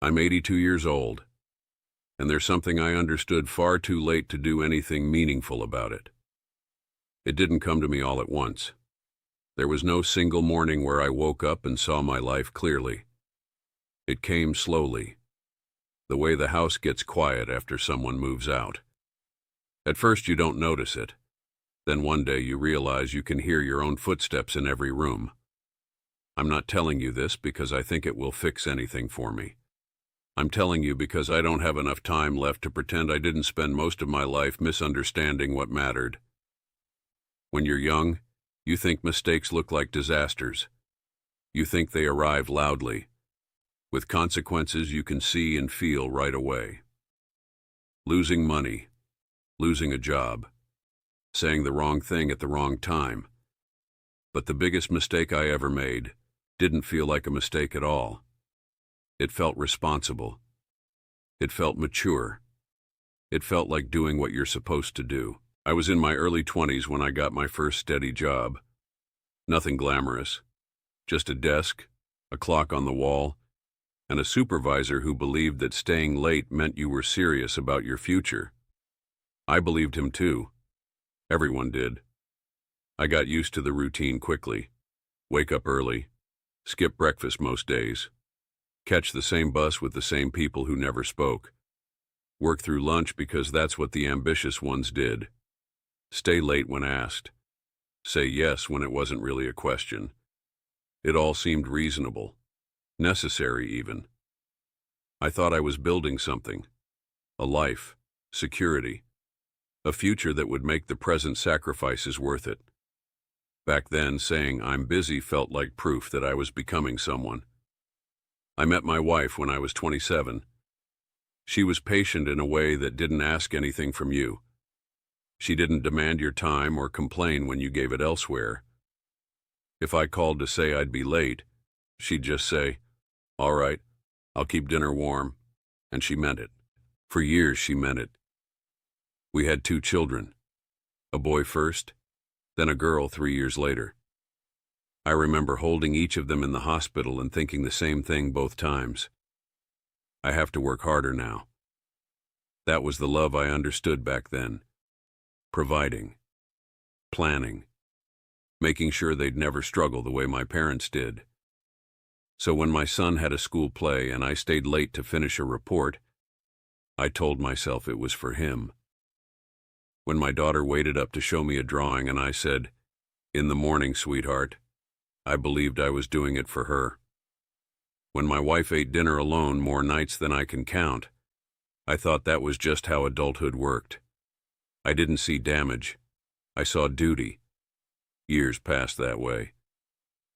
I'm 82 years old, and there's something I understood far too late to do anything meaningful about it. It didn't come to me all at once. There was no single morning where I woke up and saw my life clearly. It came slowly, the way the house gets quiet after someone moves out. At first you don't notice it. Then one day you realize you can hear your own footsteps in every room. I'm not telling you this because I think it will fix anything for me. I'm telling you because I don't have enough time left to pretend I didn't spend most of my life misunderstanding what mattered. When you're young, you think mistakes look like disasters. You think they arrive loudly, with consequences you can see and feel right away. Losing money, losing a job, saying the wrong thing at the wrong time. But the biggest mistake I ever made didn't feel like a mistake at all. It felt responsible. It felt mature. It felt like doing what you're supposed to do. I was in my early 20s when I got my first steady job. Nothing glamorous. Just a desk, a clock on the wall, and a supervisor who believed that staying late meant you were serious about your future. I believed him too. Everyone did. I got used to the routine quickly. Wake up early, skip breakfast most days, catch the same bus with the same people who never spoke, work through lunch because that's what the ambitious ones did, stay late when asked, say yes when it wasn't really a question. It all seemed reasonable, necessary even. I thought I was building something, a life, security, a future that would make the present sacrifices worth it. Back then, saying I'm busy felt like proof that I was becoming someone. I met my wife when I was 27. She was patient in a way that didn't ask anything from you. She didn't demand your time or complain when you gave it elsewhere. If I called to say I'd be late, she'd just say, "All right, I'll keep dinner warm," and she meant it. For years she meant it. We had 2 children, a boy first, then a girl 3 years later. I remember holding each of them in the hospital and thinking the same thing both times. I have to work harder now. That was the love I understood back then. Providing, planning, making sure they'd never struggle the way my parents did. So when my son had a school play and I stayed late to finish a report, I told myself it was for him. When my daughter waited up to show me a drawing and I said, "In the morning, sweetheart," I believed I was doing it for her. When my wife ate dinner alone more nights than I can count, I thought that was just how adulthood worked. I didn't see damage. I saw duty. Years passed that way.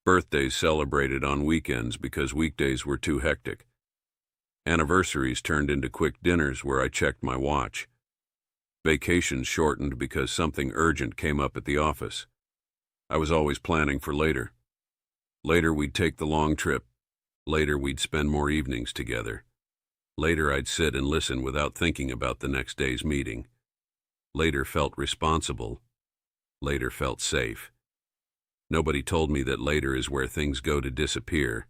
Birthdays celebrated on weekends because weekdays were too hectic. Anniversaries turned into quick dinners where I checked my watch. Vacations shortened because something urgent came up at the office. I was always planning for later. Later we'd take the long trip. Later we'd spend more evenings together. Later I'd sit and listen without thinking about the next day's meeting. Later felt responsible. Later felt safe. Nobody told me that later is where things go to disappear.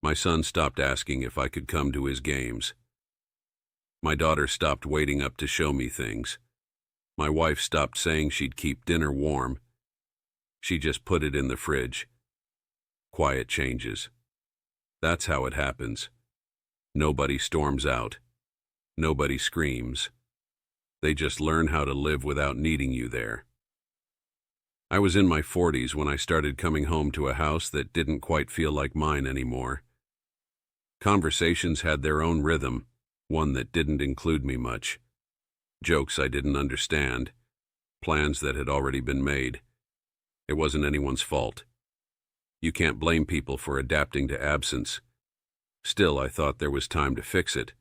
My son stopped asking if I could come to his games. My daughter stopped waiting up to show me things. My wife stopped saying she'd keep dinner warm. She just put it in the fridge. Quiet changes. That's how it happens. Nobody storms out. Nobody screams. They just learn how to live without needing you there. I was in my 40s when I started coming home to a house that didn't quite feel like mine anymore. Conversations had their own rhythm, one that didn't include me much. Jokes I didn't understand. Plans that had already been made. It wasn't anyone's fault. You can't blame people for adapting to absence. Still, I thought there was time to fix it.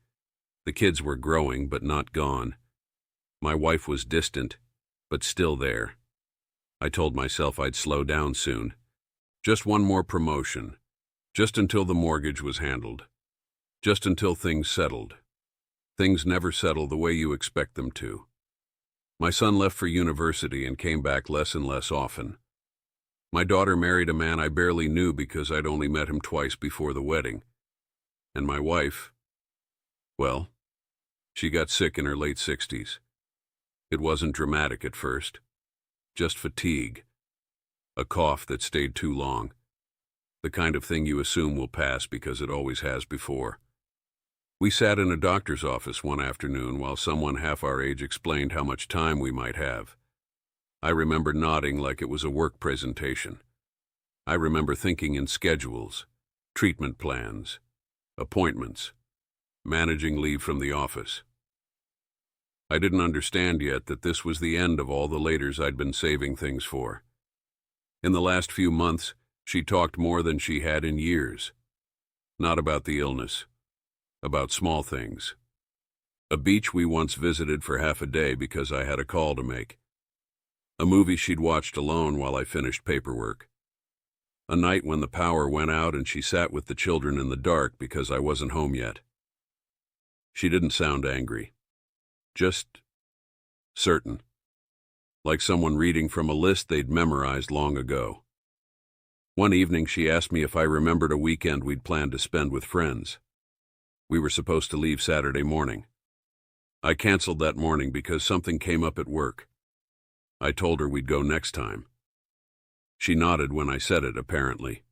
The kids were growing, but not gone. My wife was distant, but still there. I told myself I'd slow down soon. Just one more promotion. Just until the mortgage was handled. Just until things settled. Things never settle the way you expect them to. My son left for university and came back less and less often. My daughter married a man I barely knew because I'd only met him twice before the wedding. And my wife, well, she got sick in her late 60s. It wasn't dramatic at first, just fatigue, a cough that stayed too long, the kind of thing you assume will pass because it always has before. We sat in a doctor's office one afternoon while someone half our age explained how much time we might have. I remember nodding like it was a work presentation. I remember thinking in schedules, treatment plans, appointments, managing leave from the office. I didn't understand yet that this was the end of all the laters I'd been saving things for. In the last few months, she talked more than she had in years. Not about the illness, about small things. A beach we once visited for half a day because I had a call to make. A movie she'd watched alone while I finished paperwork. A night when the power went out and she sat with the children in the dark because I wasn't home yet. She didn't sound angry. Just certain. Like someone reading from a list they'd memorized long ago. One evening she asked me if I remembered a weekend we'd planned to spend with friends. We were supposed to leave Saturday morning. I canceled that morning because something came up at work. I told her we'd go next time. She nodded when I said it, apparently.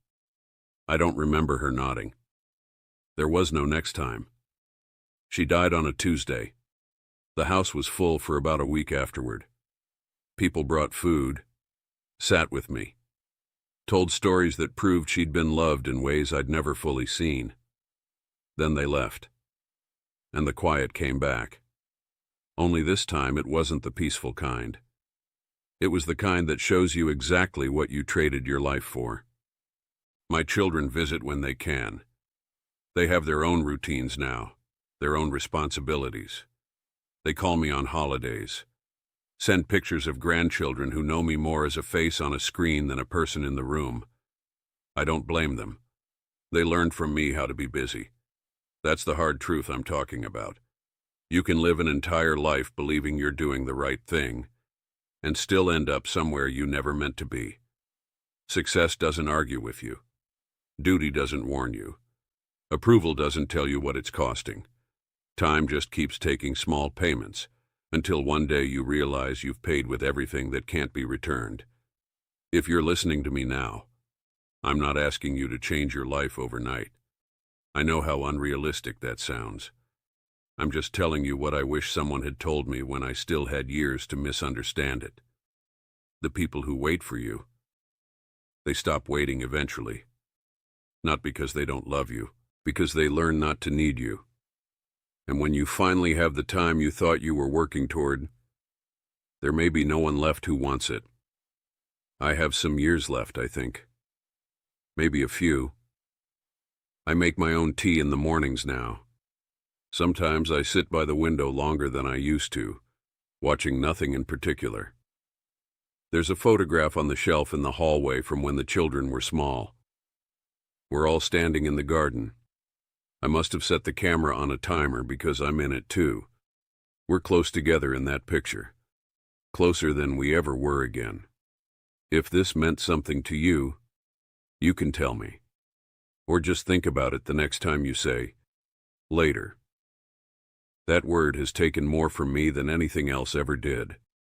I don't remember her nodding. There was no next time. She died on a Tuesday. The house was full for about a week afterward. People brought food, sat with me, told stories that proved she'd been loved in ways I'd never fully seen. Then they left, and the quiet came back. Only this time it wasn't the peaceful kind. It was the kind that shows you exactly what you traded your life for. My children visit when they can. They have their own routines now, their own responsibilities. They call me on holidays, send pictures of grandchildren who know me more as a face on a screen than a person in the room. I don't blame them. They learned from me how to be busy. That's the hard truth I'm talking about. You can live an entire life believing you're doing the right thing, and still end up somewhere you never meant to be. Success doesn't argue with you. Duty doesn't warn you. Approval doesn't tell you what it's costing. Time just keeps taking small payments, until one day you realize you've paid with everything that can't be returned. If you're listening to me now, I'm not asking you to change your life overnight. I know how unrealistic that sounds. I'm just telling you what I wish someone had told me when I still had years to misunderstand it. The people who wait for you, they stop waiting eventually. Not because they don't love you, because they learn not to need you. And when you finally have the time you thought you were working toward, there may be no one left who wants it. I have some years left, I think. Maybe a few. I make my own tea in the mornings now. Sometimes I sit by the window longer than I used to, watching nothing in particular. There's a photograph on the shelf in the hallway from when the children were small. We're all standing in the garden. I must have set the camera on a timer because I'm in it too. We're close together in that picture. Closer than we ever were again. If this meant something to you, you can tell me. Or just think about it the next time you say, later. That word has taken more from me than anything else ever did.